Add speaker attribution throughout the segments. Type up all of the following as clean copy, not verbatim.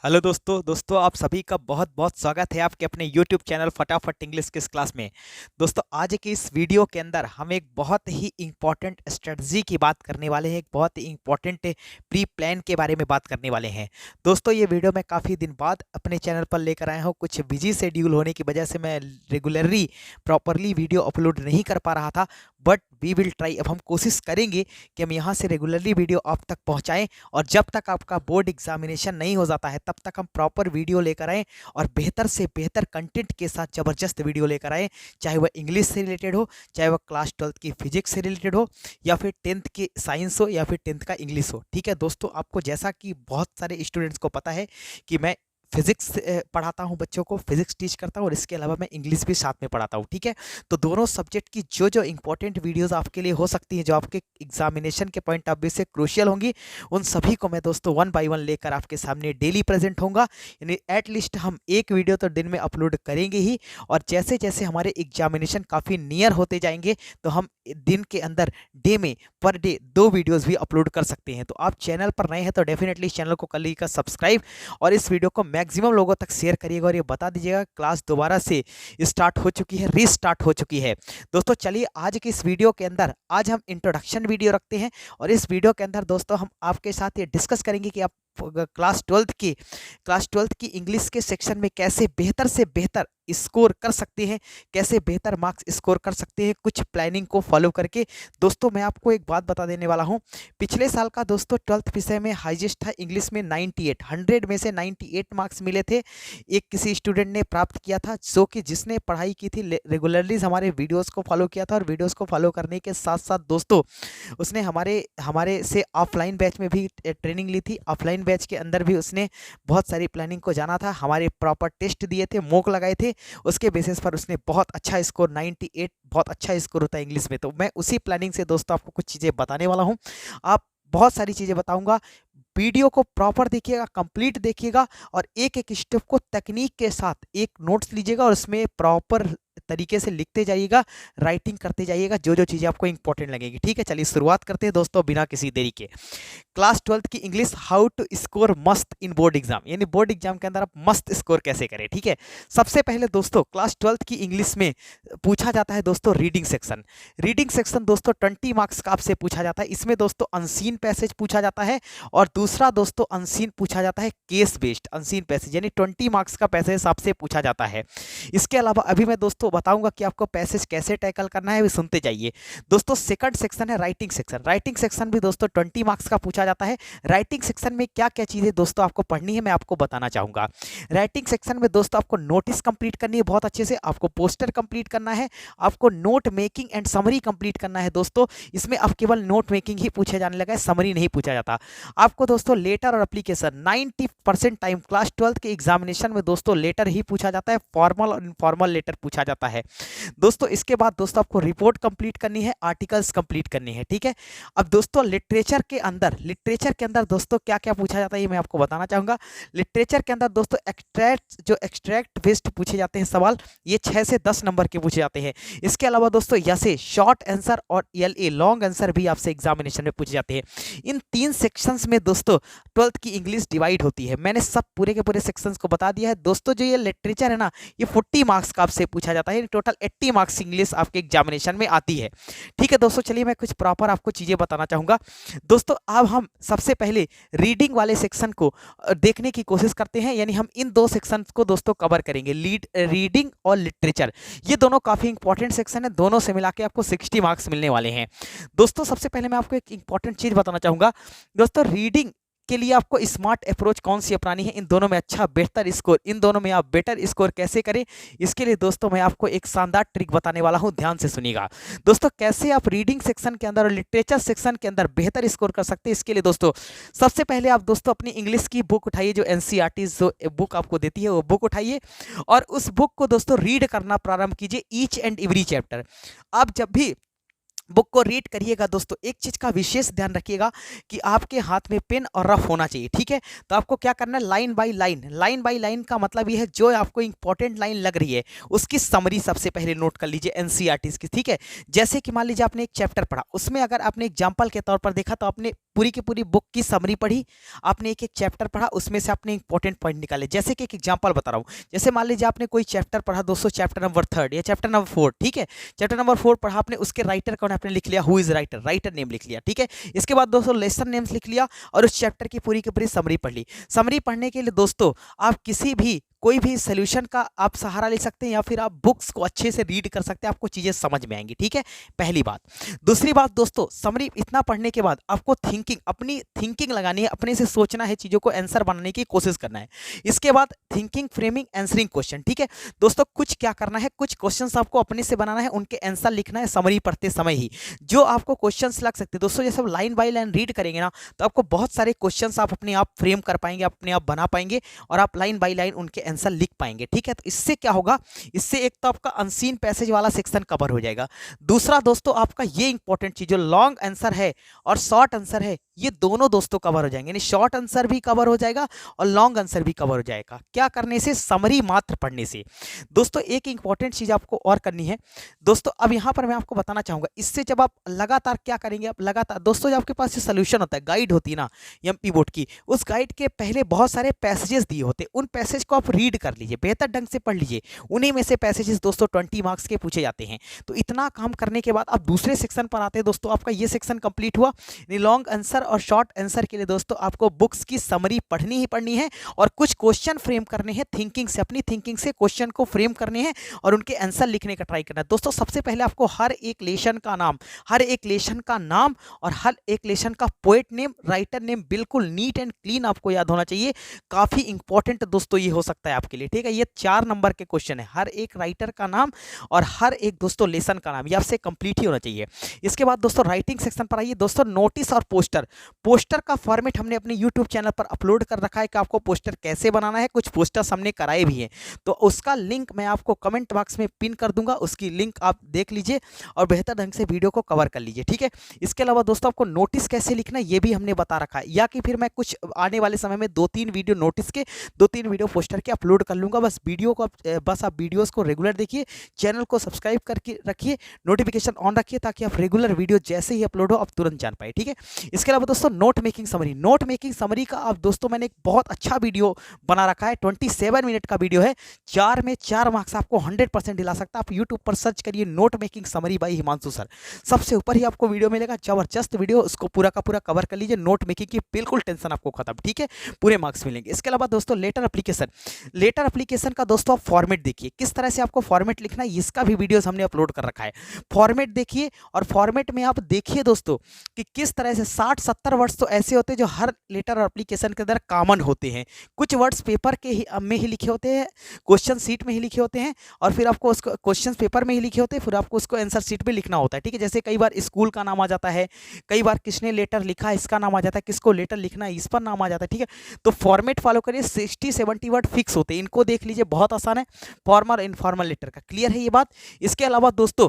Speaker 1: Hello दोस्तों आप सभी का बहुत बहुत स्वागत है आपके अपने YouTube चैनल फटाफट इंग्लिश किस क्लास में। दोस्तों आज के इस वीडियो के अंदर हम एक बहुत ही इंपॉर्टेंट स्ट्रेटजी की बात करने वाले हैं, एक बहुत ही इंपॉर्टेंट प्री प्लान के बारे में बात करने वाले हैं। दोस्तों ये वीडियो मैं काफ़ी दिन बाद अपने चैनल पर लेकर आया हूँ। कुछ बिजी शेड्यूल होने की वजह से मैं रेगुलरली प्रॉपरली वीडियो अपलोड नहीं कर पा रहा था, बट वी विल ट्राई। अब हम कोशिश करेंगे कि हम यहाँ से रेगुलरली वीडियो आप तक पहुँचाएँ और जब तक आपका बोर्ड एग्जामिनेशन नहीं हो जाता है तब तक हम प्रॉपर वीडियो लेकर आएँ और बेहतर से बेहतर कंटेंट के साथ ज़बरदस्त वीडियो लेकर आएँ, चाहे वह इंग्लिश से रिलेटेड हो, चाहे वह क्लास 12th की फिजिक्स से रिलेटेड हो, या फिर 10th की साइंस हो, या फिर 10th का इंग्लिश हो। ठीक है दोस्तों, आपको जैसा कि बहुत सारे स्टूडेंट्स को पता है कि मैं फिजिक्स पढ़ाता हूँ, बच्चों को फिजिक्स टीच करता हूँ और इसके अलावा मैं इंग्लिश भी साथ में पढ़ाता हूँ। ठीक है, तो दोनों सब्जेक्ट की जो जो इंपॉर्टेंट वीडियोस आपके लिए हो सकती हैं, जो आपके एग्जामिनेशन के पॉइंट ऑफ व्यू से क्रूशियल होंगी, उन सभी को मैं दोस्तों वन बाय वन लेकर आपके सामने डेली प्रेजेंट होऊंगा। यानी एटलीस्ट हम एक वीडियो तो दिन में अपलोड करेंगे ही, और जैसे जैसे हमारे एग्जामिनेशन काफ़ी नियर होते जाएंगे तो हम दिन के अंदर डे में पर डे 2 वीडियोस भी अपलोड कर सकते हैं। तो आप चैनल पर नए हैं तो डेफिनेटली चैनल को कर लीजिएगा सब्सक्राइब और इस वीडियो को मैक्सिमम लोगों तक शेयर करिएगा और ये बता दीजिएगा क्लास दोबारा से स्टार्ट हो चुकी है, रीस्टार्ट हो चुकी है। दोस्तों चलिए आज की इस वीडियो के अंदर आज हम इंट्रोडक्शन वीडियो रखते हैं और इस वीडियो के अंदर दोस्तों हम आपके साथ ये डिस्कस करेंगे कि आप क्लास 12th की इंग्लिश के सेक्शन में कैसे बेहतर से बेहतर स्कोर कर सकते हैं, कैसे बेहतर मार्क्स स्कोर कर सकते हैं कुछ प्लानिंग को फॉलो करके। दोस्तों मैं आपको एक बात बता देने वाला हूं, पिछले साल का दोस्तों 12th विषय में हाईएस्ट था इंग्लिश में 98, 100 में से 98 मार्क्स मिले थे। एक किसी स्टूडेंट ने प्राप्त किया था जो कि जिसने पढ़ाई की थी, रेगुलरली हमारे वीडियोस को फॉलो किया था और वीडियोस को फॉलो करने के साथ साथ दोस्तों उसने हमारे हमारे से ऑफलाइन बैच में भी ट्रेनिंग ली थी। ऑफलाइन बैच के अंदर भी उसने बहुत सारी प्लानिंग को जाना था, हमारे प्रॉपर टेस्ट दिए थे, मॉक लगाए थे, उसके बेसिस पर उसने बहुत अच्छा स्कोर 98 बहुत अच्छा स्कोर होता है इंग्लिश में। तो मैं उसी प्लानिंग से दोस्तों आपको कुछ चीज़ें बताने वाला हूँ। आप बहुत सारी चीज़ें बताऊंगा, वीडियो को प्रॉपर देखिएगा, कंप्लीट देखिएगा और एक एक स्टेप को तकनीक के साथ एक नोट्स लीजिएगा और उसमें प्रॉपर तरीके से लिखते जाइएगा, राइटिंग करते जाइएगा, जो जो चीज़ें आपको इंपॉर्टेंट लगेगी। ठीक है, चलिए शुरुआत करते हैं दोस्तों बिना किसी देरी के। क्लास 12th की इंग्लिश हाउ टू स्कोर मस्त इन बोर्ड एग्जाम, यानी बोर्ड एग्जाम के अंदर आप मस्त स्कोर कैसे करें। ठीक है, सबसे पहले दोस्तों क्लास 12th की इंग्लिश में पूछा जाता है दोस्तों रीडिंग सेक्शन। रीडिंग सेक्शन दोस्तों 20 मार्क्स का आपसे पूछा जाता है। इसमें दोस्तों अनसीन पैसेज पूछा जाता है और दूसरा दोस्तों अनसीन पूछा जाता है केस बेस्ड अनसीन पैसेज, यानी 20 मार्क्स का पैसेज आपसे पूछा जाता है। इसके अलावा अभी मैं दोस्तों बताऊंगा कि आपको पैसेज कैसे टैकल करना है, भी सुनते जाइए। दोस्तों सेकंड सेक्शन है राइटिंग सेक्शन। राइटिंग सेक्शन भी दोस्तों 20 मार्क्स का पूछा जाता है। राइटिंग सेक्शन में क्या क्या चीज़ें दोस्तों आपको पढ़नी है मैं आपको बताना चाहूँगा। राइटिंग सेक्शन में दोस्तों आपको नोटिस कंप्लीट करनी है बहुत अच्छे से, आपको पोस्टर कंप्लीट करना है, आपको note making and summary complete करना है। दोस्तों इसमें अब केवल नोट मेकिंग ही पूछे जाने लगा है, समरी नहीं पूछा जाता। आपको दोस्तों लेटर और एप्लीकेशन 90% टाइम क्लास 12th के एग्जामिनेशन में दोस्तों लेटर ही पूछा जाता है, फॉर्मल और इनफॉर्मल लेटर पूछा जाता है। दोस्तों इसके बाद दोस्तों आपको रिपोर्ट कंप्लीट करनी है, आर्टिकल्स कंप्लीट करनी है। ठीक है, अब दोस्तों लिटरेचर के अंदर दोस्तों क्या क्या पूछा जाता है ये मैं आपको बताना चाहूंगा। लिटरेचर के अंदर दोस्तों एक्सट्रैक्ट बेस्ड पूछे जाते हैं सवाल, ये 6 से 10 नंबर के पूछे जाते हैं। इसके अलावा दोस्तों ऐसे शॉर्ट आंसर और LA लॉन्ग आंसर भी आपसे एग्जामिनेशन में पूछे जाते हैं। इन 3 सेक्शंस में दोस्तों 12th की इंग्लिश डिवाइड होती है। मैंने सब पूरे के पूरे सेक्शंस को बता दिया है दोस्तों। जो ये लिटरेचर है ना, ये 40 मार्क्स का आपसे पूछा जाता है, टोटल 80 मार्क्स इंग्लिश आपके एग्जामिनेशन में आती है। ठीक है दोस्तों, चलिए मैं कुछ प्रॉपर आपको चीज़ें बताना चाहूँगा। दोस्तों अब हम सबसे पहले रीडिंग वाले सेक्शन को देखने की कोशिश करते हैं, यानी हम इन 2 सेक्शन को दोस्तों कवर करेंगे, रीडिंग और लिटरेचर। ये दोनों काफ़ी इंपॉर्टेंट सेक्शन है, दोनों से मिला के आपको 60 मार्क्स मिलने वाले हैं। दोस्तों सबसे पहले मैं आपको एक इंपॉर्टेंट चीज़ बताना चाहूँगा। दोस्तों रीडिंग के लिए आपको स्मार्ट अप्रोच कौन सी अपनानी है, इन दोनों में अच्छा बेहतर स्कोर, इन दोनों में आप बेटर स्कोर कैसे करें, इसके लिए दोस्तों मैं आपको एक शानदार ट्रिक बताने वाला हूं, ध्यान से सुनिएगा। दोस्तों कैसे आप रीडिंग सेक्शन के अंदर और लिटरेचर सेक्शन के अंदर बेहतर स्कोर कर सकते हैं, इसके लिए दोस्तों सबसे पहले आप दोस्तों अपनी इंग्लिश की बुक उठाइए, जो NCERT जो बुक आपको देती है वो बुक उठाइए और उस बुक को दोस्तों रीड करना प्रारंभ कीजिए, ईच एंड एवरी चैप्टर। आप जब भी बुक को रीड करिएगा दोस्तों। एक चीज़ का विशेष ध्यान रखिएगा कि आपके हाथ में पेन और रफ होना चाहिए, ठीक है। तो आपको क्या करना है, लाइन बाय लाइन का मतलब ये है जो आपको इंपॉर्टेंट लाइन लग रही है उसकी समरी सबसे पहले नोट कर लीजिए एनसीईआरटी की, ठीक है। जैसे कि मान लीजिए आपने एक चैप्टर पढ़ा, उसमें अगर आपने एग्जाम्पल के तौर पर देखा तो आपने पूरी की पूरी बुक की समरी पढ़ी, आपने एक एक चैप्टर पढ़ा, उसमें से आपने इंपॉर्टेंट पॉइंट निकाले। जैसे कि एक एग्जाम्पल बता रहा हूँ, जैसे मान लीजिए आपने कोई चैप्टर पढ़ा दोस्तों, चैप्टर नंबर 3 या चैप्टर नंबर 4, ठीक है। चैप्टर नंबर 4 पढ़ा आपने, उसके राइटर कौन आपने लिख लिया, who is writer, writer name लिख लिया, ठीक है। इसके बाद दोस्तों लेसन नेम्स लिख लिया और उस चैप्टर की पूरी समरी पढ़ ली। समरी पढ़ने के लिए दोस्तों आप किसी भी कोई भी सोल्यूशन का आप सहारा ले सकते हैं या फिर आप बुक्स को अच्छे से रीड कर सकते हैं, आपको चीज़ें समझ में आएंगी, ठीक है। पहली बात। दूसरी बात दोस्तों, समरी इतना पढ़ने के बाद आपको अपनी थिंकिंग लगानी है, अपने से सोचना है, चीज़ों को आंसर बनाने की कोशिश करना है। इसके बाद थिंकिंग, फ्रेमिंग, आंसरिंग क्वेश्चन, ठीक है दोस्तों। कुछ क्या करना है, कुछ क्वेश्चंस आपको अपने से बनाना है, उनके आंसर लिखना है समरी पढ़ते समय ही। जो आपको क्वेश्चंस लग सकते हैं दोस्तों, जैसे लाइन बाय लाइन रीड करेंगे ना तो आपको बहुत सारे क्वेश्चंस आप अपने आप फ्रेम कर पाएंगे, अपने आप बना पाएंगे और आप लाइन बाय लाइन उनके आंसर लिख पाएंगे, ठीक है। तो इससे क्या होगा, इससे एक तो आपका अनसीन पैसेज वाला सेक्शन कवर हो जाएगा। दूसरा दोस्तों आपका ये इंपॉर्टेंट चीज, जो लॉन्ग आंसर है और शॉर्ट आंसर है, ये दोनों दोस्तों कवर हो जाएंगे, यानी शॉर्ट आंसर भी कवर हो जाएगा और लॉन्ग आंसर भी कवर हो जाएगा। क्या करने से, समरी मात्र पढ़ने से। दोस्तों एक इंपॉर्टेंट चीज आपको और करनी है दोस्तों, अब यहां पर मैं आपको बताना चाहूंगा, इससे जब आप लगातार क्या करेंगे, आप लगातार दोस्तों, जब आपके पास ये सोल्यूशन होता है, गाइड होती है ना एमपी बोर्ड की, उस गाइड के पहले बहुत सारे पैसेजेस दिए होते हैं, उन पैसेज को आप रीड कर लीजिए, बेहतर ढंग से पढ़ लीजिए। उन्हीं में से पैसेजेस दोस्तों 20 मार्क्स के पूछे जाते हैं। तो इतना काम करने के बाद आप दूसरे सेक्शन पर आते हैं दोस्तों, आपका ये सेक्शन कंप्लीट हुआ। लॉन्ग आंसर और शॉर्ट आंसर के लिए दोस्तों आपको बुक्स की समरी पढ़नी ही पढ़नी है और कुछ क्वेश्चन फ्रेम करने हैं थिंकिंग से, अपनी थिंकिंग से क्वेश्चन को फ्रेम करने हैं और उनके आंसर लिखने का ट्राई करना है। दोस्तों सबसे पहले आपको हर एक लेशन का नाम, हर एक लेशन का नाम और हर एक लेशन का पोएट नेम, राइटर नेम बिल्कुल नीट एंड क्लीन आपको याद होना चाहिए। काफी इंपॉर्टेंट दोस्तों ये हो सकता है आपके लिए, ठीक है। ये 4 नंबर के क्वेश्चन है, हर एक राइटर का नाम और हर एक दोस्तों लेसन का नाम, ये आपसे कंप्लीट ही होना चाहिए। इसके बाद दोस्तों राइटिंग सेक्शन पर आइए दोस्तों। नोटिस और पोस्टर, पोस्टर का फॉर्मेट हमने अपने यूट्यूब चैनल पर अपलोड कर रखा है कि आपको पोस्टर कैसे बनाना है, कुछ पोस्टर्स हमने कराए भी हैं, तो उसका लिंक मैं आपको कमेंट बॉक्स में पिन कर दूंगा, उसकी लिंक आप देख लीजिए और बेहतर ढंग से वीडियो को कवर कर लीजिए, ठीक है। इसके अलावा दोस्तों आपको नोटिस कैसे लिखना है ये भी हमने बता रखा है, या कि फिर मैं कुछ आने वाले समय में 2-3 वीडियो नोटिस के, 2-3 वीडियो पोस्टर के अपलोड कर लूंगा। बस वीडियो को बस आप वीडियोस को रेगुलर देखिए, चैनल को सब्सक्राइब करके रखिए, नोटिफिकेशन ऑन रखिए ताकि आप रेगुलर वीडियो जैसे ही अपलोड हो आप तुरंत जान पाए, ठीक है। इसके अलावा दोस्तों note making summary, note making summary का आप दोस्तों मैंने एक बहुत अच्छा वीडियो बना रखा है, 27 मिनट का वीडियो है, 4 में 4 मार्क्स आपको 100% दिला सकता है। आप यूट्यूब पर सर्च करिए note making summary by Himanshu sir, सबसे ऊपर ही आपको वीडियो मिलेगा, जबरदस्त वीडियो, उसको पूरा का पूरा कवर कर लीजिए। नोट मेकिंग की बिल्कुल टेंशन आपको खत्म, ठीक है, पूरे मार्क्स मिलेंगे। इसके अलावा दोस्तों लेटर एप्लीकेशन, लेटर एप्लीकेशन का दोस्तों आप फॉर्मेट देखिए, किस तरह से आपको फॉर्मेट लिखना है, इसका भी वीडियोस हमने अपलोड कर रखा है। फॉर्मेट देखिए और फॉर्मेट में आप देखिए दोस्तों कि किस तरह से 60-70 वर्ड्स तो ऐसे होते हैं जो हर लेटर और एप्लीकेशन के अंदर कॉमन होते हैं, कुछ वर्ड्स पेपर के ही में ही लिखे होते हैं, क्वेश्चन सीट में ही लिखे होते हैं और फिर आपको उसको क्वेश्चन पेपर में ही लिखे होते हैं, फिर आपको उसको आंसर सीट पे लिखना होता है, ठीक है। जैसे कई बार स्कूल का नाम आ जाता है, कई बार किसने लेटर लिखा है इसका नाम आ जाता है, किसको लेटर लिखना है इस पर नाम आ जाता है, ठीक है। तो फॉर्मेट फॉलो करिए, 60-70 वर्ड फिक्स होते हैं, इनको देख लीजिए, बहुत आसान है, फॉर्मल इनफॉर्मल लेटर का, क्लियर है ये बात। इसके अलावा दोस्तों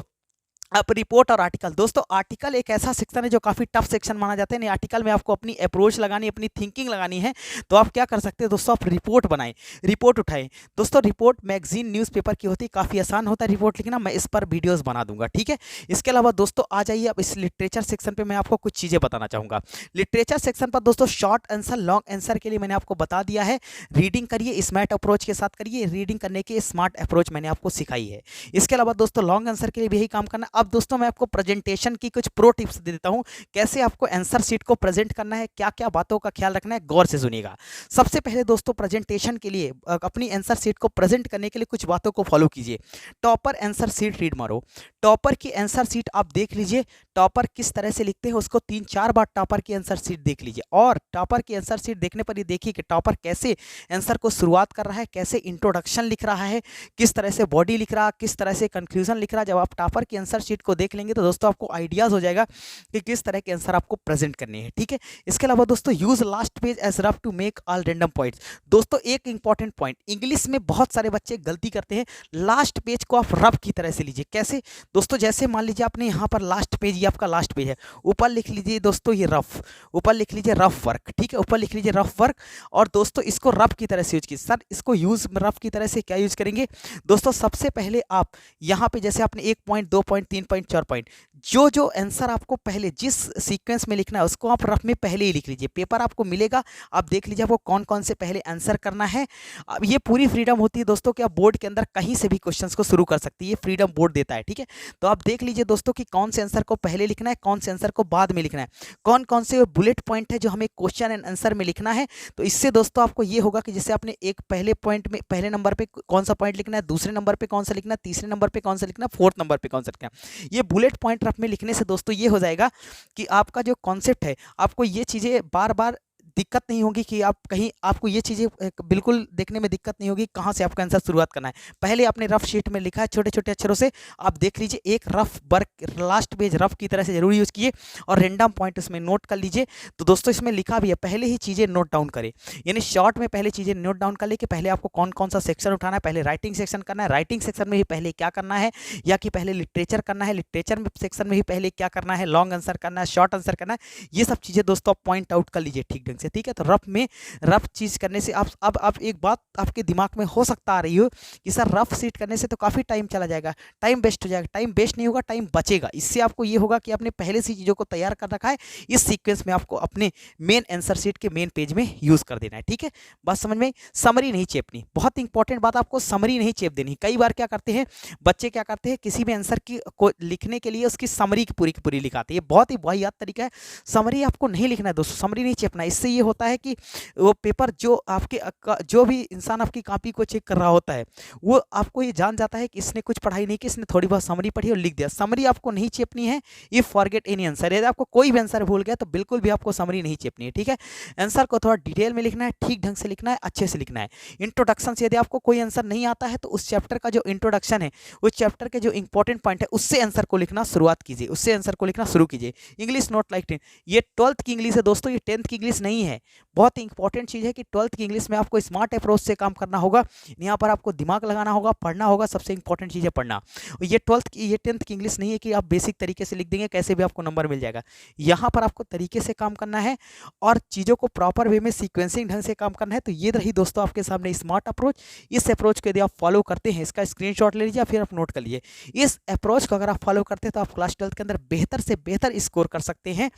Speaker 1: अब रिपोर्ट और आर्टिकल, दोस्तों आर्टिकल एक ऐसा सेक्शन है जो काफ़ी टफ सेक्शन माना जाता है। आर्टिकल में आपको अपनी अप्रोच लगानी, अपनी थिंकिंग लगानी है, तो आप क्या कर सकते हैं दोस्तों, आप रिपोर्ट बनाएं, रिपोर्ट उठाएं दोस्तों। रिपोर्ट मैगजीन न्यूज़पेपर की होती है, काफ़ी आसान होता है रिपोर्ट लिखना, मैं इस पर वीडियोस बना दूंगा, ठीक है। इसके अलावा दोस्तों आ जाइए अब इस लिटरेचर सेक्शन पर, मैं आपको कुछ चीज़ें बताना चाहूँगा। लिटरेचर सेक्शन पर दोस्तों शॉर्ट आंसर, लॉन्ग आंसर के लिए मैंने आपको बता दिया है, रीडिंग करिए स्मार्ट अप्रोच के साथ करिए, रीडिंग करने की स्मार्ट अप्रोच मैंने आपको सिखाई है। इसके अलावा दोस्तों लॉन्ग आंसर के लिए भी यही काम करना। अब दोस्तों मैं आपको प्रेजेंटेशन की कुछ प्रो टिप्स दे देता हूं, कैसे आपको आंसर शीट को प्रेजेंट करना है, क्या क्या बातों का ख्याल रखना है, गौर से सुनिएगा। सबसे पहले दोस्तों प्रेजेंटेशन के लिए, अपनी आंसर शीट को प्रेजेंट करने के लिए कुछ बातों को फॉलो कीजिए। टॉपर आंसर शीट रीड मारो, टॉपर की आंसर शीट आप देख लीजिए, टॉपर किस तरह से लिखते हैं उसको 3-4 बार टॉपर की आंसर शीट देख लीजिए, और टॉपर की आंसर शीट देखने पर ये देखिए कि टॉपर कैसे आंसर को शुरुआत कर रहा है, कैसे इंट्रोडक्शन लिख रहा है, किस तरह से बॉडी लिख रहा है, किस तरह से कंक्लूजन लिख रहा है। जब आप टॉपर की आंसर शीट को देख लेंगे तो दोस्तों आपको आइडियाज़ हो जाएगा कि किस तरह के आंसर आपको प्रेजेंट करने हैं, ठीक है। इसके अलावा दोस्तों use last page as rough to make all random points. दोस्तों एक इंपॉर्टेंट पॉइंट, इंग्लिश में बहुत सारे बच्चे गलती करते हैं, लास्ट पेज को आप रफ की तरह से लीजिए। कैसे दोस्तों, जैसे मान लीजिए आपने यहाँ पर लास्ट पेज, ये आपका लास्ट पेज है, ऊपर लिख लीजिए दोस्तों ये रफ, ऊपर लिख लीजिए रफ वर्क, ठीक है, ऊपर लिख लीजिए रफ वर्क। और दोस्तों इसको रफ की तरह से यूज कीजिए। सर इसको यूज रफ की तरह से क्या यूज करेंगे दोस्तों, सबसे पहले आप यहाँ पे जैसे आपने 1 पॉइंट 2 पॉइंट 3 पॉइंट 4 पॉइंट, जो जो आंसर आपको पहले जिस सीक्वेंस में लिखना है उसको आप रफ में पहले ही लिख लीजिए। पेपर आपको मिलेगा, आप देख लीजिए आपको कौन कौन से पहले आंसर करना है। अब ये पूरी फ्रीडम होती है दोस्तों कि आप बोर्ड के अंदर कहीं से भी क्वेश्चंस को शुरू कर सकती है, ये फ्रीडम बोर्ड देता है, ठीक है। तो आप देख लीजिए दोस्तों कि कौन से आंसर को पहले लिखना है, कौन से आंसर को बाद में लिखना है, कौन कौन से बुलेट पॉइंट है जो हमें क्वेश्चन एंड आंसर में लिखना है। तो इससे दोस्तों आपको ये होगा कि जैसे आपने एक पहले पॉइंट में पहले नंबर पे कौन सा पॉइंट लिखना है, दूसरे नंबर पे कौन सा लिखना है, तीसरे नंबर पे कौन सा लिखना है, फोर्थ नंबर पे कौन सा लिखना है। ये बुलेट पॉइंट रफ में लिखने से दोस्तों ये हो जाएगा कि आपका जो कॉन्सेप्ट है, आपको ये चीज़ें बार बार दिक्कत नहीं होगी कि आप कहीं, आपको ये चीज़ें बिल्कुल देखने में दिक्कत नहीं होगी कहाँ से आपका आंसर शुरुआत करना है। पहले आपने रफ शीट में लिखा है छोटे छोटे अक्षरों से, आप देख लीजिए एक rough work last page rough की तरह से जरूर यूज़ कीजिए और रैंडम पॉइंट उसमें नोट कर लीजिए। तो दोस्तों इसमें लिखा भी है, पहले ही चीज़ें नोट डाउन करें, यानी शॉर्ट में पहले चीज़ें नोट डाउन कर ले कि पहले आपको कौन कौन सा सेक्शन उठाना है। पहले राइटिंग सेक्शन करना है, राइटिंग सेक्शन में भी पहले क्या करना है, या कि पहले लिटरेचर करना है, लिटरेचर में सेक्शन में भी पहले क्या करना है, लॉन्ग आंसर करना है, शॉर्ट आंसर करना है। ये सब चीज़ें दोस्तों आप पॉइंट आउट कर लीजिए ठीक ढंग से, ठीक है। तो रफ में रफ चीज करने से आप एक बात आपके दिमाग में हो सकता आ रही हो कि सर रफ सीट करने से तो काफी टाइम चला जाएगा, टाइम वेस्ट हो जाएगा। टाइम वेस्ट नहीं होगा, टाइम बचेगा। इससे आपको ये होगा कि आपने पहले से चीजों को तैयार कर रखा है, इस सीक्वेंस में आपको अपने मेन आंसर सीट के मेन पेज में यूज कर देना है, ठीक है। बात समझ में। समरी नहीं चेपनी, बहुत इंपॉर्टेंट बात, आपको समरी नहीं चेप देनी। कई बार क्या करते हैं बच्चे, क्या करते हैं किसी भी आंसर की को लिखने के लिए उसकी समरी की पूरी लिखाते हैं। बहुत ही वाहियात तरीका है, समरी आपको नहीं लिखना है दोस्तों, समरी नहीं चेपना। इससे ये होता है कि वो पेपर जो आपके जो भी इंसान आपकी कॉपी को चेक कर रहा होता है वो आपको ये जान जाता है कि इसने कुछ पढ़ाई नहीं की, इसने थोड़ी बहुत समरी पढ़ी और लिख दिया। समरी आपको नहीं चेपनी है, इफ फॉरगेट एनी आंसर। यदि आपको कोई भी आंसर भूल गया तो बिल्कुल भी आपको समरी नहीं चेपनी है, ठीक है। आंसर को थोड़ा डिटेल में लिखना है, ठीक ढंग से लिखना है, अच्छे से लिखना है। इंट्रोडक्शन से यदि आपको कोई आंसर नहीं आता है तो उस चैप्टर का जो इंट्रोडक्शन है, उस चैप्टर के जो इंपॉर्टेंट पॉइंट है उससे आंसर को लिखना शुरुआत कीजिए, उससे आंसर को लिखना शुरू कीजिए। इंग्लिश नॉट लाइक 10, ये 12th की इंग्लिश है दोस्तों, ये 10th की इंग्लिश नहीं है। बहुत ही इंपॉर्टेंट चीज़ है कि 12th की इंग्लिश में आपको स्मार्ट अप्रोच से काम करना होगा, यहाँ पर आपको दिमाग लगाना होगा, पढ़ना होगा। सबसे इंपॉर्टेंट चीज़ है पढ़ना। ये 12th की, ये 10th की इंग्लिश नहीं है कि आप बेसिक तरीके से लिख देंगे कैसे भी आपको नंबर मिल जाएगा। यहाँ पर आपको तरीके से काम करना है और चीज़ों को प्रॉपर वे में सीक्वेंसिंग ढंग से काम करना है। तो ये रही दोस्तों आपके सामने स्मार्ट अप्रोच। इस अप्रोच को यदि आप फॉलो करते हैं, इसका स्क्रीनशॉट ले लीजिए, फिर आप नोट कर लीजिए। इस अप्रोच को अगर आप फॉलो करते हैं तो आप क्लास 12th के अंदर बेहतर से बेहतर स्कोर कर सकते हैं।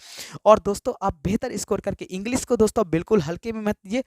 Speaker 1: और दोस्तों आप बेहतर स्कोर करके इंग्लिश को दोस्तों बिल्कुल हल्के में मत लीजिए,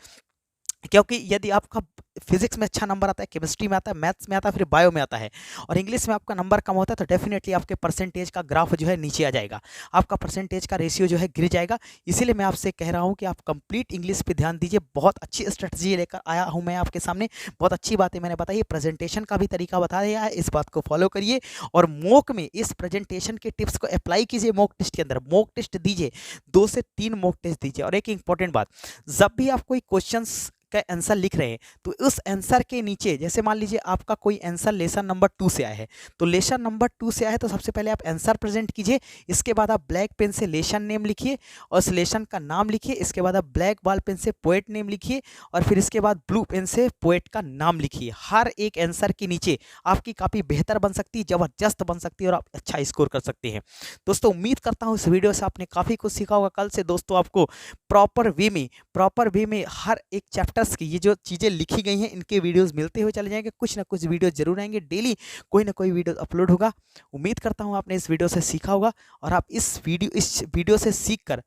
Speaker 1: क्योंकि यदि आपका फिजिक्स में अच्छा नंबर आता है, केमिस्ट्री में आता है, मैथ्स में आता है, फिर बायो में आता है और इंग्लिश में आपका नंबर कम होता है तो डेफिनेटली आपके परसेंटेज का ग्राफ जो है नीचे आ जाएगा, आपका परसेंटेज का रेशियो जो है गिर जाएगा। इसीलिए मैं आपसे कह रहा हूं कि आप कंप्लीट इंग्लिश पे ध्यान दीजिए। बहुत अच्छी स्ट्रेटजी लेकर आया हूं मैं आपके सामने, बहुत अच्छी बातें मैंने बताई, प्रेजेंटेशन का भी तरीका बताया है, इस बात को फॉलो करिए और मॉक में इस प्रेजेंटेशन के टिप्स को अप्लाई कीजिए। मॉक टेस्ट के अंदर मॉक टेस्ट दीजिए, 2 से 3 मॉक टेस्ट दीजिए। और एक इंपॉर्टेंट बात, जब भी आप कोई क्वेश्चन का आंसर लिख रहे हैं तो उस आंसर के नीचे, जैसे मान लीजिए आपका कोई आंसर लेसन नंबर 2 से आया है, तो लेसन नंबर 2 से आया है तो सबसे पहले आप आंसर प्रेजेंट कीजिए। इसके बाद आप ब्लैक पेन से लेसन नेम लिखिए और उस लेसन का नाम लिखिए। इसके बाद आप ब्लैक बॉल पेन से पोएट नेम लिखिए और फिर इसके बाद ब्लू पेन से पोएट का नाम लिखिए। हर एक आंसर के नीचे आपकी काफ़ी बेहतर बन सकती है, ज़बरदस्त बन सकती है और आप अच्छा स्कोर कर सकते हैं। दोस्तों उम्मीद करता हूँ इस वीडियो से आपने काफ़ी कुछ सीखा होगा। कल से दोस्तों आपको प्रॉपर वे में हर एक चैप्टर्स की ये जो चीज़ें लिखी गई हैं इनके वीडियोस मिलते हुए चले जाएंगे। कुछ ना कुछ वीडियो जरूर आएंगे, डेली कोई ना कोई वीडियो अपलोड होगा। उम्मीद करता हूँ आपने इस वीडियो से सीखा होगा और आप इस वीडियो से सीखकर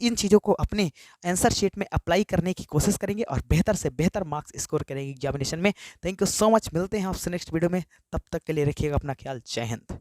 Speaker 1: इन चीज़ों को अपने आंसर शीट में अप्लाई करने की कोशिश करेंगे और बेहतर से बेहतर मार्क्स स्कोर करेंगे एग्जामिनेशन में। थैंक यू सो मच, मिलते हैं आपसे नेक्स्ट वीडियो में। तब तक के लिए रखिएगा अपना ख्याल। जय हिंद।